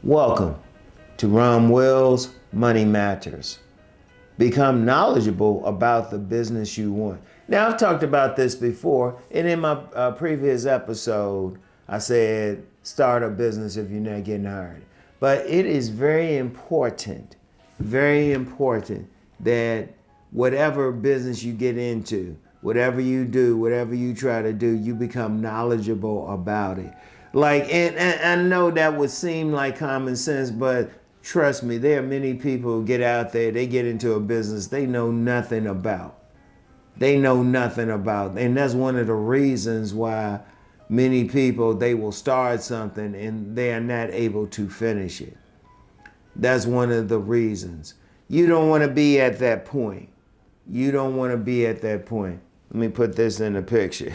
Welcome to RomWills Money Matters. Become knowledgeable about the business you want. Now, I've talked about this before, and in my previous episode, I said start a business if you're not getting hired. But it is very important that whatever business you get into, whatever you do, whatever you try to do, you become knowledgeable about it. And I know that would seem like common sense, but trust me, there are many people who get out there, they get into a business they know nothing about. And that's one of the reasons why many people, they will start something and they are not able to finish it. That's one of the reasons. You don't want to be at that point. Let me put this in the picture.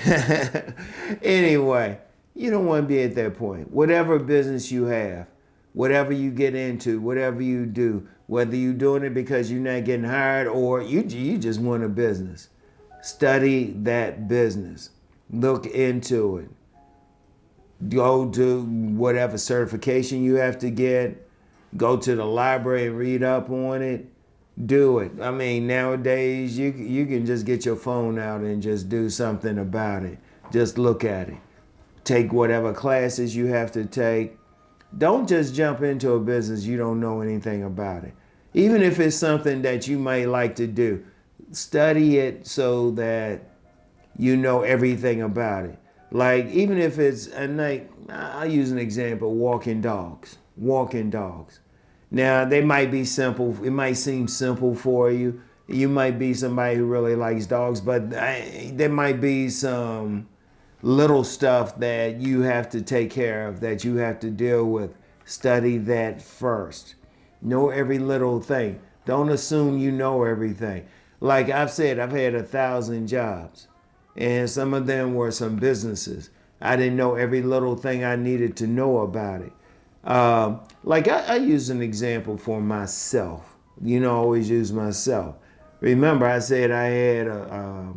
Anyway, you don't want to be at that point. Whatever business you have, whatever you get into, whatever you do, whether you're doing it because you're not getting hired or you just want a business, study that business. Look into it. Go to whatever certification you have to get. Go to the library and read up on it. Do it. I mean, nowadays you can just get your phone out and just do something about it. Just look at it. Take whatever classes you have to take. Don't just jump into a business you don't know anything about it. Even if it's something that you might like to do, study it so that you know everything about it. Like, even if it's a night, I'll use an example, walking dogs. Now, they might be simple. It might seem simple for you. You might be somebody who really likes dogs, but there might be some little stuff that you have to take care of, that you have to deal with. Study that first. Know every little thing. Don't assume you know everything. Like I've said, I've had 1,000 jobs, and some of them were some businesses. I didn't know every little thing I needed to know about it. I use an example for myself. I always use myself. Remember, I said I had a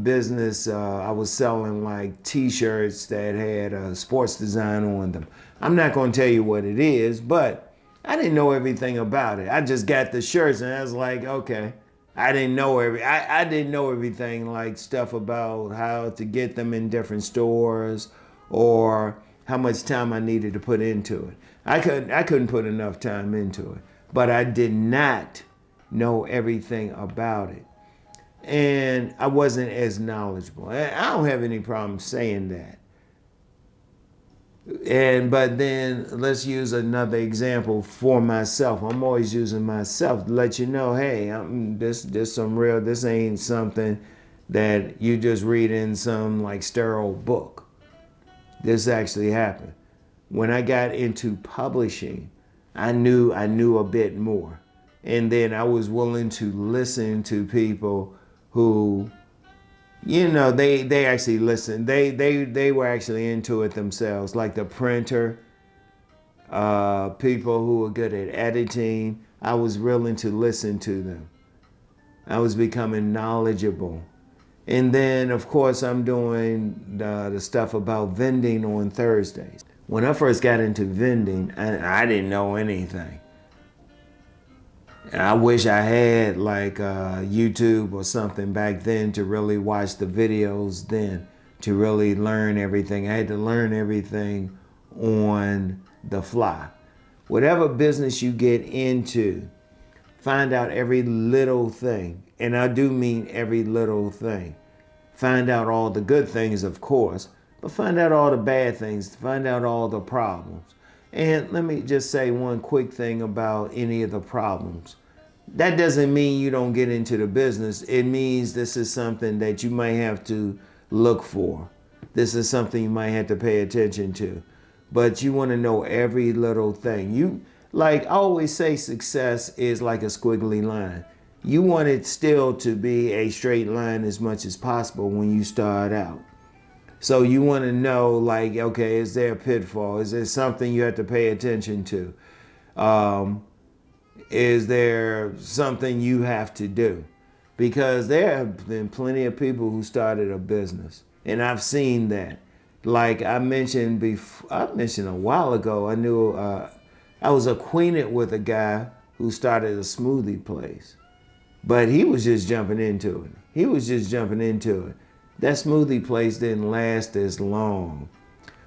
business. I was selling like t-shirts that had sports design on them. I'm not going to tell you what it is, but I didn't know everything about it. I just got the shirts and I was like, okay. I didn't know everything, like stuff about how to get them in different stores or how much time I needed to put into it. I couldn't put enough time into it, but I did not know everything about it. And I wasn't as knowledgeable. I don't have any problem saying that. But then let's use another example for myself. I'm always using myself to let you know, hey, this ain't something that you just read in some like sterile book. This actually happened. When I got into publishing, I knew a bit more. And then I was willing to listen to people who, they actually listened. They were actually into it themselves, like the printer, people who were good at editing. I was willing to listen to them. I was becoming knowledgeable. And then, of course, I'm doing the stuff about vending on Thursdays. When I first got into vending, I didn't know anything. I wish I had like YouTube or something back then to really watch the videos then, to really learn everything. I had to learn everything on the fly. Whatever business you get into, find out every little thing. And I do mean every little thing. Find out all the good things, of course, but find out all the bad things. Find out all the problems. And let me just say one quick thing about any of the problems. That doesn't mean you don't get into the business. It means this is something that you might have to look for. This is something you might have to pay attention to. But you want to know every little thing. I always say, success is like a squiggly line. You want it still to be a straight line as much as possible when you start out. So you want to know, like, okay, is there a pitfall? Is there something you have to pay attention to? Is there something you have to do? Because there have been plenty of people who started a business, and I've seen that. Like I mentioned a while ago, I knew I was acquainted with a guy who started a smoothie place, but he was just jumping into it. That smoothie place didn't last as long.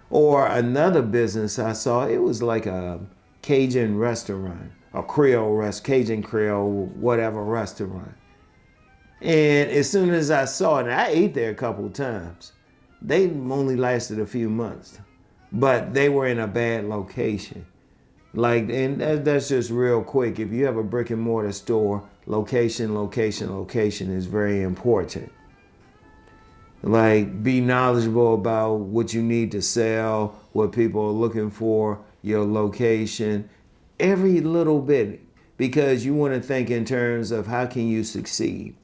Or another business I saw, it was like a Cajun restaurant, a Cajun Creole, whatever restaurant. And as soon as I saw it, and I ate there a couple of times, they only lasted a few months, but they were in a bad location. And that's just real quick. If you have a brick and mortar store, location is very important. Be knowledgeable about what you need to sell, what people are looking for, your location, every little bit, because you want to think in terms of how can you succeed.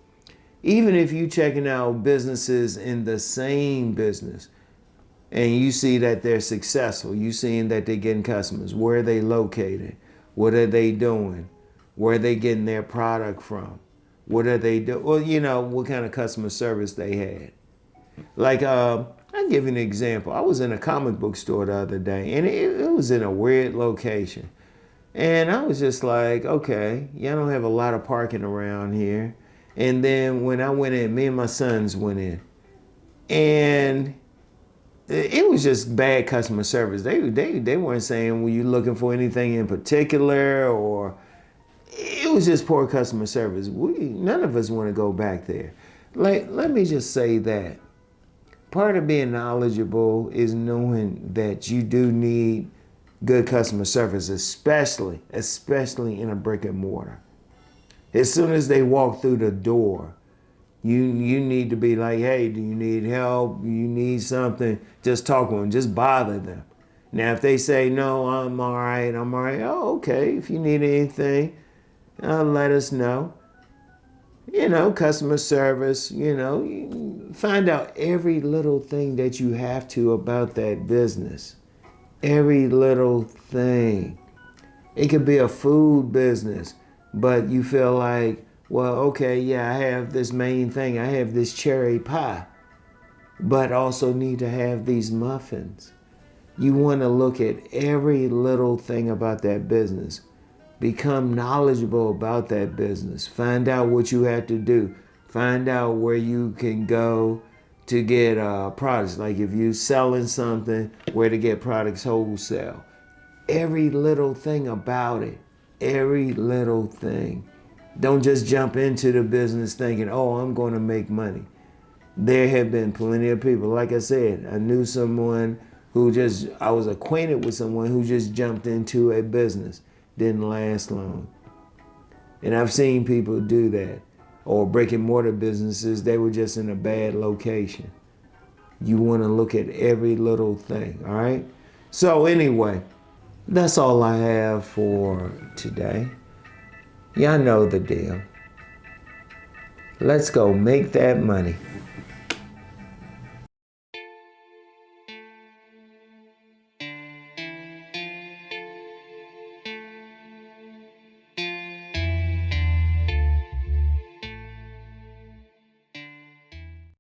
Even if you're checking out businesses in the same business and you see that they're successful, you seeing that they're getting customers, where are they located? What are they doing? Where are they getting their product from? What are they doing? Well, what kind of customer service they had. I'll give you an example. I was in a comic book store the other day, and it was in a weird location. And I was just like, okay, y'all don't have a lot of parking around here. And then when I went in, me and my sons went in, and it was just bad customer service. They weren't saying, were you looking for anything in particular, or it was just poor customer service. None of us want to go back there. Let me just say that part of being knowledgeable is knowing that you do need good customer service, especially in a brick and mortar. As soon as they walk through the door, you need to be like, hey, do you need help? You need something? Just talk to them. Just bother them. Now, if they say, no, I'm all right. Oh, okay. If you need anything, let us know. Customer service, find out every little thing that you have to about that business. Every little thing. It could be a food business, but you feel like, well, okay, yeah, I have this main thing. I have this cherry pie, but also need to have these muffins. You want to look at every little thing about that business. Become knowledgeable about that business. Find out what you have to do. Find out where you can go to get products. Like if you're selling something, where to get products wholesale. Every little thing about it. Every little thing. Don't just jump into the business thinking, oh, I'm going to make money. There have been plenty of people. Like I said, I knew someone I was acquainted with someone who just jumped into a business. Didn't last long. And I've seen people do that. Or brick and mortar businesses, they were just in a bad location. You want to look at every little thing, all right? So anyway, that's all I have for today. Y'all know the deal. Let's go make that money.